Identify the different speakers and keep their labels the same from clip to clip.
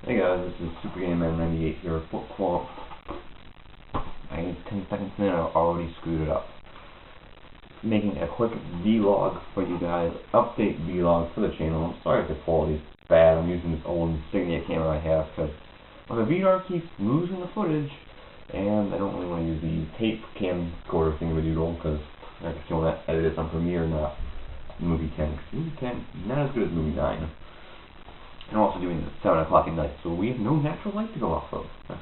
Speaker 1: Hey guys, this is Super Game Man 98 here. Well, I need 10 seconds in and I've already screwed it up. Making a quick vlog for you guys, update vlog for the channel. I'm sorry if the quality's bad. I'm using this old Insignia camera I have because my VR keeps losing the footage, and I don't really want to use the tape camcorder thingy-ma-doodle because I can want to edit it on Premiere, not Movie 10. Movie 10 not as good as Movie 9. And also doing it at 7 o'clock at night, so we have no natural light to go off of. That's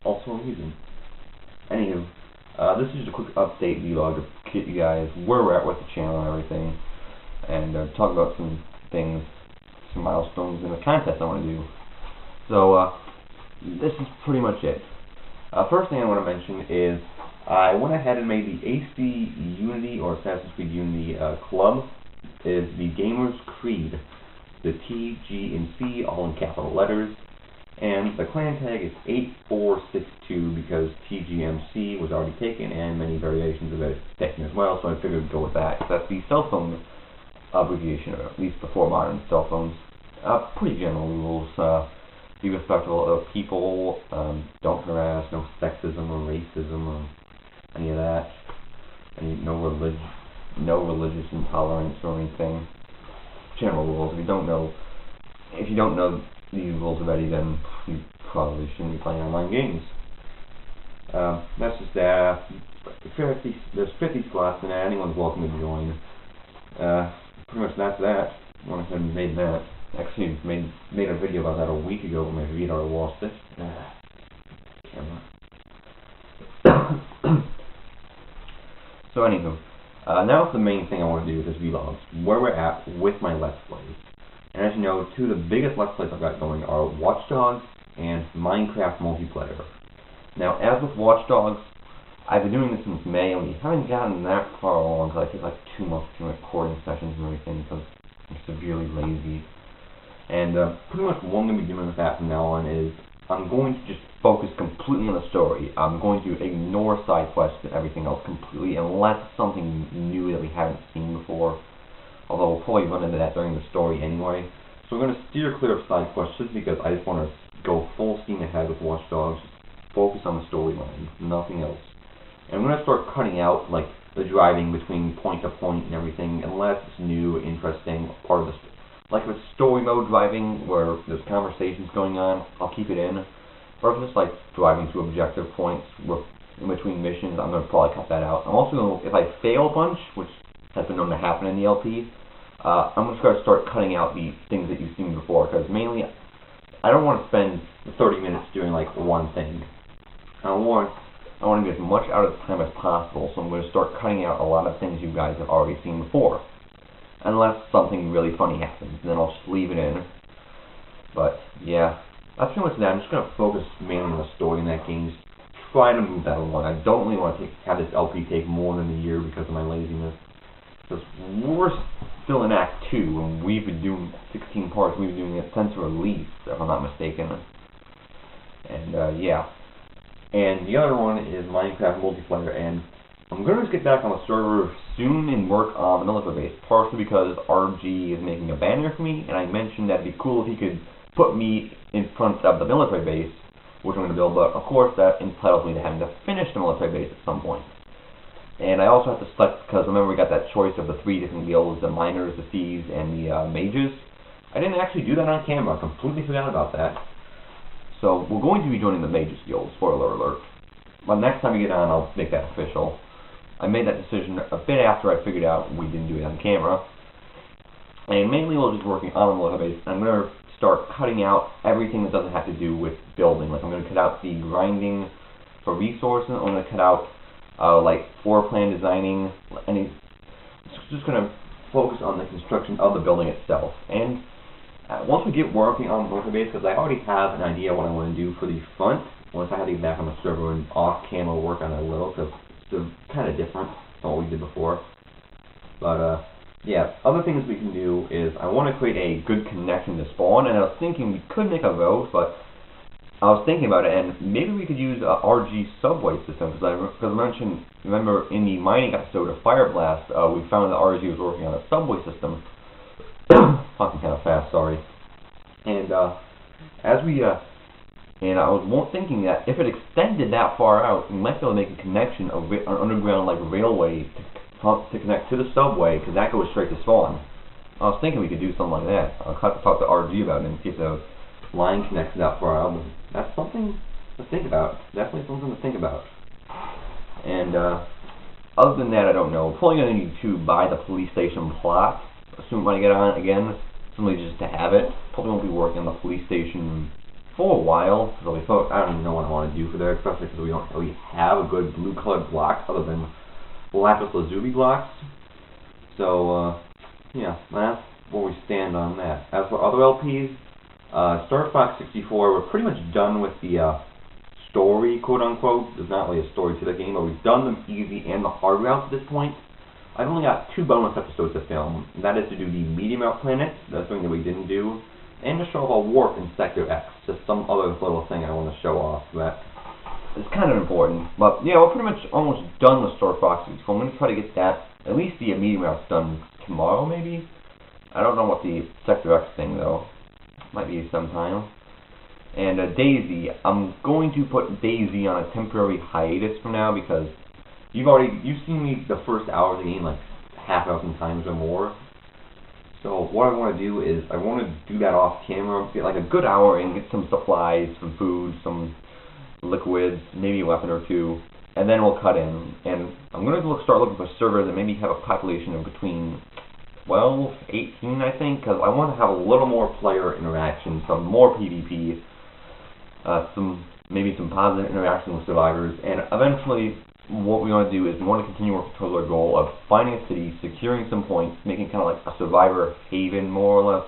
Speaker 1: also a reason. Anywho, this is just a quick update vlog to get you guys where we're at with the channel and everything, and talk about some things, some milestones in the contest I want to do. So, this is pretty much it. First thing I want to mention is I went ahead and made the AC Unity, or Assassin's Creed Unity club, is the Gamer's Creed. The T, G, and C all in capital letters, and the clan tag is 8462 because TGMC was already taken and many variations of it taken as well, so I figured we'd go with that. That's the cell phone abbreviation, or at least before modern cell phones. Pretty general rules. Be respectful of people, don't harass, no sexism or racism or any of that, no religious intolerance or anything. General rules. If you don't know these rules already, then you probably shouldn't be playing online games. That's just that. There's 50 slots in there. Anyone's welcome to join. Pretty much that's that. I went ahead and made that. Actually, made a video about that a week ago, but my VDR lost it. Camera. So anywho. Now the main thing I want to do with this vlog, where we're at with my Let's Plays. And as you know, two of the biggest Let's Plays I've got going are Watch Dogs and Minecraft multiplayer. Now, as with Watch Dogs, I've been doing this since May, and we haven't gotten that far along, because I take like 2 months to recording sessions and everything, because I'm severely lazy. And pretty much what I'm going to be doing with that from now on is, I'm going to just focus completely on the story. I'm going to ignore side quests and everything else completely, unless it's something new that we haven't seen before. Although we'll probably run into that during the story anyway. So we're going to steer clear of side quests just because I just want to go full steam ahead with Watch Dogs. Focus on the storyline, nothing else. And I'm going to start cutting out like the driving between point to point and everything, unless it's new, interesting, part of the story. Like if it's story mode driving, where there's conversations going on, I'll keep it in. Or if it's just like driving to objective points in between missions, I'm going to probably cut that out. I'm also going to, if I fail a bunch, which has been known to happen in the LP, I'm just going to start cutting out the things that you've seen before, because mainly, I don't want to spend 30 minutes doing like one thing. I want to get as much out of the time as possible, so I'm going to start cutting out a lot of things you guys have already seen before. Unless something really funny happens, then I'll just leave it in. But, yeah, that's pretty much that. I'm just going to focus mainly on the story in that game, just trying to move that along. I don't really want to have this LP take more than a year because of my laziness. Because we're still in Act 2, and we've been doing 16 parts. We've been doing it since release, if I'm not mistaken. And, yeah. And the other one is Minecraft multiplayer, and I'm going to just get back on the server soon and work on the military base, partially because RG is making a banner for me, and I mentioned that it'd be cool if he could put me in front of the military base, which I'm going to build, but of course that entitles me to having to finish the military base at some point. And I also have to select, because remember we got that choice of the 3 different guilds, the miners, the thieves, and the mages. I didn't actually do that on camera, I completely forgot about that. So we're going to be joining the mages guild, spoiler alert. But next time we get on, I'll make that official. I made that decision a bit after I figured out we didn't do it on camera. And mainly we're just working on the military base. I'm going to start cutting out everything that doesn't have to do with building. Like I'm going to cut out the grinding for resources. I'm going to cut out like floor plan designing. And it's just going to focus on the construction of the building itself. And once we get working on the military base, because I already have an idea what I want to do for the front, once I have to get back on the server and off-camera work on it a little, because they're kind of different from what we did before. But, yeah, other things we can do is I want to create a good connection to spawn, and I was thinking we could make a road, but I was thinking about it, and maybe we could use a RG subway system, because I mentioned, remember in the mining episode of Fire Blast, we found that RG was working on a subway system. Talking kind of fast, sorry. And as we and I was thinking that if it extended that far out, we might be able to make a connection, an underground like railway to connect to the subway, because that goes straight to Spawn. I was thinking we could do something like that. I'll have to talk to RG about it and see if the line connects that far out. But that's something to think about. Definitely something to think about. And other than that, I don't know. We're probably going to need to buy the police station plot. Assume when I get on again, simply just to have it. Probably won't be working on the police station for a while. So I don't even know what I want to do for there, especially because we don't really have a good blue-colored block other than lapis lazuli blocks. So yeah, that's where we stand on that. As for other LPs, Star Fox 64, we're pretty much done with the story, quote-unquote. There's not really a story to the game, but we've done the easy and the hard routes at this point. I've only got 2 bonus episodes to film, and that is to do the medium out planet, that's something that we didn't do, and to show off a warp in Sector X, just some other little thing I want to show off that is kind of important. But yeah, we're pretty much almost done with Star Fox, so I'm going to try to get that, at least the medium routes done tomorrow, maybe? I don't know what the Sector X thing, though. Might be sometime. And Daisy, I'm going to put Daisy on a temporary hiatus for now, because you've seen me the first hour of the game like half a dozen times or more. So what I want to do is I want to do that off camera, get like a good hour and get some supplies, some food, some liquids, maybe a weapon or two, and then we'll cut in. And I'm going to start looking for servers that maybe have a population of between 12, 18, I think, because I want to have a little more player interaction, some more PvP, maybe some positive interaction with survivors, and eventually what we want to do is we want to continue working towards our goal of finding a city, securing some points, making kind of like a survivor haven, more or less,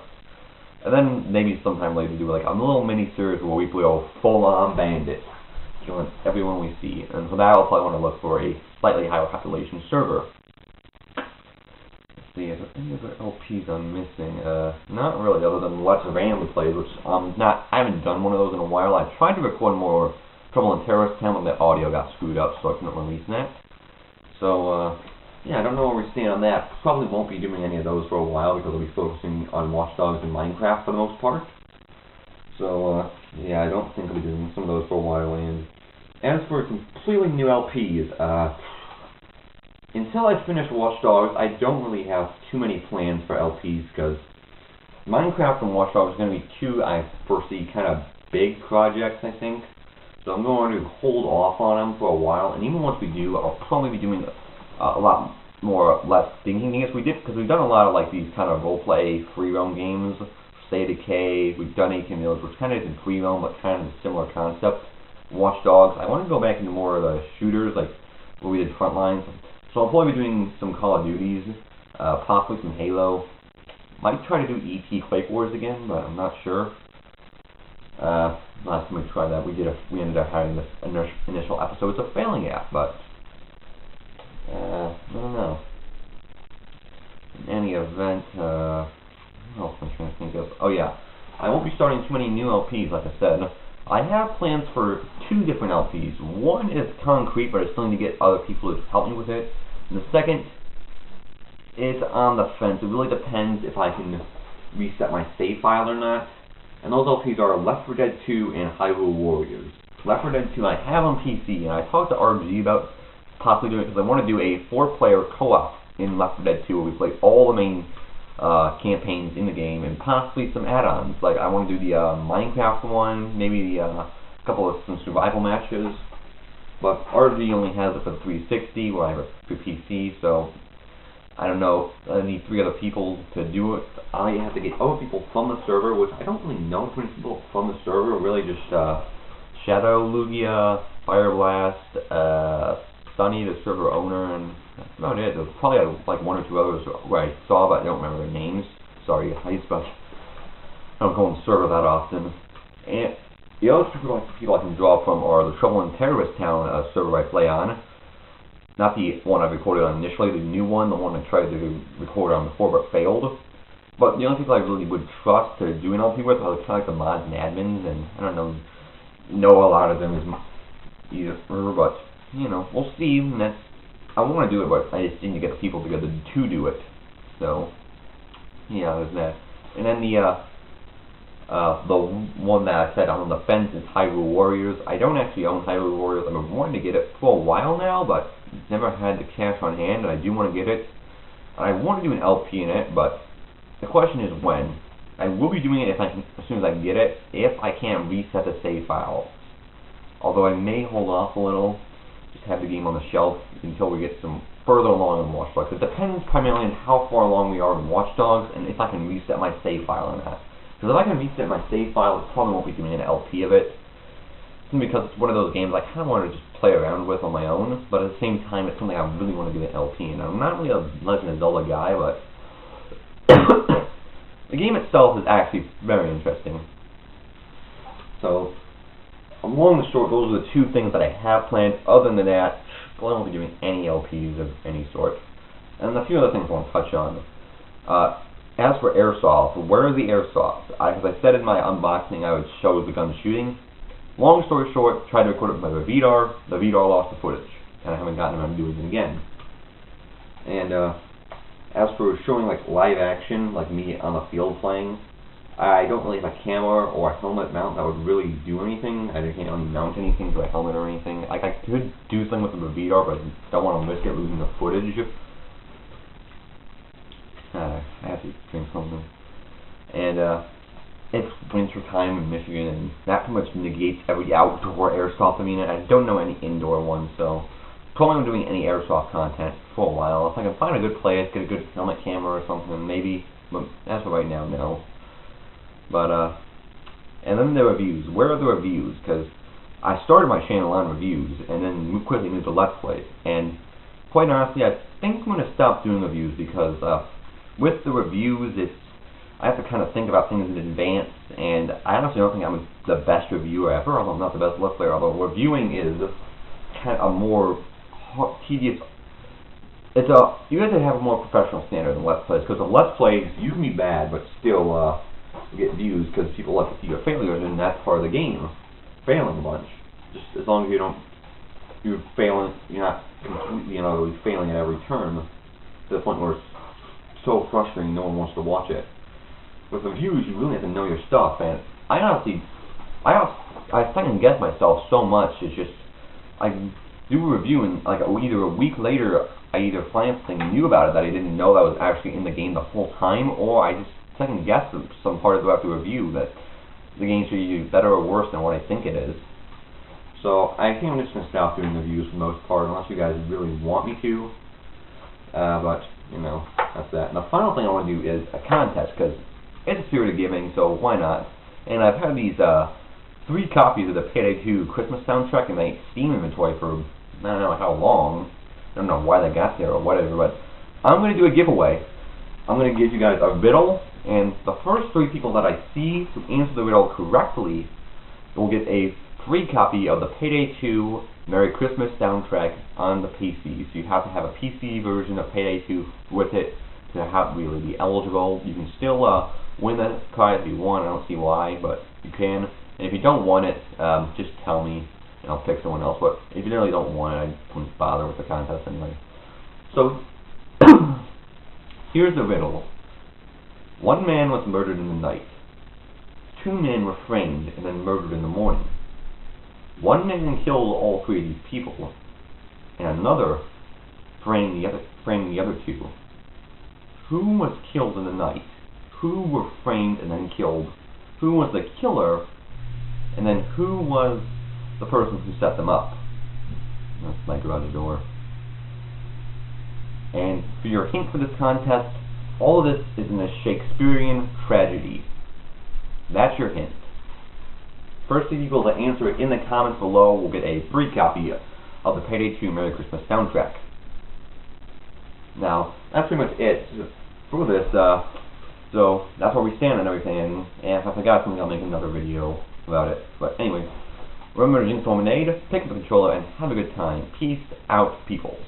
Speaker 1: and then maybe sometime later do like a little mini series where we go full-on bandit, killing everyone we see. And for that, I'll probably want to look for a slightly higher population server. Let's see, is there any other LPs I'm missing? Not really, other than Let's Randomly Plays, which I haven't done one of those in a while. I tried to record more Trouble in Terrorist Town, but that audio got screwed up, so I couldn't release that. So, yeah, I don't know where we stand on that. Probably won't be doing any of those for a while because I'll be focusing on Watch Dogs and Minecraft for the most part. So, yeah, I don't think I'll be doing some of those for a while. And as for completely new LPs, until I finish Watch Dogs, I don't really have too many plans for LPs because Minecraft and Watch Dogs are going to be 2, I foresee, kind of big projects, I think. So I'm going to hold off on them for a while, and even once we do, I'll probably be doing a lot more less thinking things because we've done a lot of like these kind of role-play free roam games, State of Decay, we've done 18 Village, which kind of isn't free roam, but kind of a similar concept. Watch Dogs, I want to go back into more of the shooters, like where we did Frontlines. So I'll probably be doing some Call of Duties, possibly some Halo. Might try to do E.T. Quake Wars again, but I'm not sure. Last time we tried that, we ended up having the initial episodes of failing at, but I don't know. In any event, what else am I trying to think of? Oh yeah, I won't be starting too many new LPs, like I said. I have plans for 2 different LPs. One is concrete, but I still need to get other people to help me with it. And the second is on the fence. It really depends if I can reset my save file or not. And those LPs are Left 4 Dead 2 and Hyrule Warriors. Left 4 Dead 2 I have on PC, and I talked to RG about possibly doing it because I want to do a 4-player co-op in Left 4 Dead 2 where we play all the main campaigns in the game and possibly some add-ons. Like I want to do the Minecraft one, maybe a couple of some survival matches. But RG only has it for the 360 where I have it for PC, so I don't know, I need 3 other people to do it. I have to get other people from the server, which I don't really know too many people from the server, really just Shadow, Lugia, Fireblast, Sunny, the server owner, and that's about it. There's probably like 1 or 2 others where I saw, but I don't remember their names. Sorry, I don't go on the server that often. And the other people I can draw from are the Trouble in Terrorist Town server I play on. Not the one I recorded on initially, the new one, the one I tried to record on before but failed. But the only people I really would trust to do an LP with are kind of like the mods and admins, and I don't know a lot of them as either, but, you know, we'll see. And I want to do it, but I just need to get people together to do it. So, yeah, there's that. And then the The one that I said on the fence is Hyrule Warriors. I don't actually own Hyrule Warriors. I've been wanting to get it for a while now, but never had the cash on hand, and I do want to get it. And I want to do an LP in it, but the question is when. I will be doing it as soon as I can get it, if I can't reset the save file. Although I may hold off a little, just have the game on the shelf until we get some further along in Watch Dogs. It depends primarily on how far along we are in Watch Dogs, and if I can reset my save file on that. Because if I can reset my save file, I probably won't be doing an LP of it. Because it's one of those games I kind of want to just play around with on my own, but at the same time, it's something I really want to do an LP. And I'm not really a Legend of Zelda guy, but the game itself is actually very interesting. So, long and short, those are the two things that I have planned. Other than that, I won't be doing any LPs of any sort. And a few other things I want to touch on. As for Airsoft, where are the Airsoft? As I said in my unboxing, I would show the gun shooting. Long story short, tried to record it with my VDAR. The VDAR lost the footage, and I haven't gotten around to doing it again. And as for showing like live action, like me on the field playing, I don't really have a camera or a helmet mount that would really do anything. I can't really mount anything to a helmet or anything. Like I could do something with the VDAR, but I don't want to risk it losing the footage. I have to drink something. And it's winter time in Michigan, and that pretty much negates every outdoor airsoft. I mean, I don't know any indoor ones, so probably not doing any airsoft content for a while. If I can find a good place, get a good helmet camera or something, maybe. But as for right now, no. But and then the reviews. Where are the reviews? Because I started my channel on reviews, and then quickly moved to Let's Plays. And quite honestly, I think I'm going to stop doing reviews because with the reviews, I have to kind of think about things in advance, and I honestly don't think I'm the best reviewer ever, although I'm not the best Let's Player, although reviewing is kind of a more tedious. You guys have a more professional standard than Let's Plays, because the Let's Plays, you can be bad, but still get views, because people like to see your failures, and that's part of the game. Failing a bunch. Just as long as you're failing, you're not completely, failing at every turn, to the point where it's so frustrating no one wants to watch it. With reviews, you really have to know your stuff, and I second guess myself so much. It's just, I do a review, and like either a week later, I either find something new about it that I didn't know that was actually in the game the whole time, or I just second guess some part throughout the review that the game should be better or worse than what I think it is. So I think I'm just going to stop doing reviews for the most part, unless you guys really want me to. But, that's that. And the final thing I want to do is a contest, because it's a spirit of giving, so why not? And I've had these 3 copies of the Payday 2 Christmas soundtrack in my Steam inventory for I don't know how long. I don't know why they got there or whatever, but I'm going to do a giveaway. I'm going to give you guys a riddle, and the first 3 people that I see who answer the riddle correctly will get a free copy of the Payday 2 Merry Christmas soundtrack on the PC. So you have to have a PC version of Payday 2 with it to have really be eligible. You can still win that prize if you want. I don't see why, but you can. And if you don't want it, just tell me, and I'll pick someone else. But if you really don't want it, I wouldn't bother with the contest anyway. So, here's the riddle. 1 man was murdered in the night. 2 men were framed and then murdered in the morning. 1 man killed all 3 of these people, and another framed the other 2. Who was killed in the night? Who were framed and then killed? Who was the killer? And then who was the person who set them up? That's my garage door. And for your hint for this contest, all of this is in a Shakespearean tragedy. That's your hint. First 2 people to answer it in the comments below will get a free copy of the Payday 2 Merry Christmas soundtrack. Now, that's pretty much it for this, so that's where we stand on everything, and if I forgot something, I'll make another video about it. But anyway, remember to drink lemonade, pick up the controller, and have a good time. Peace out, peoples.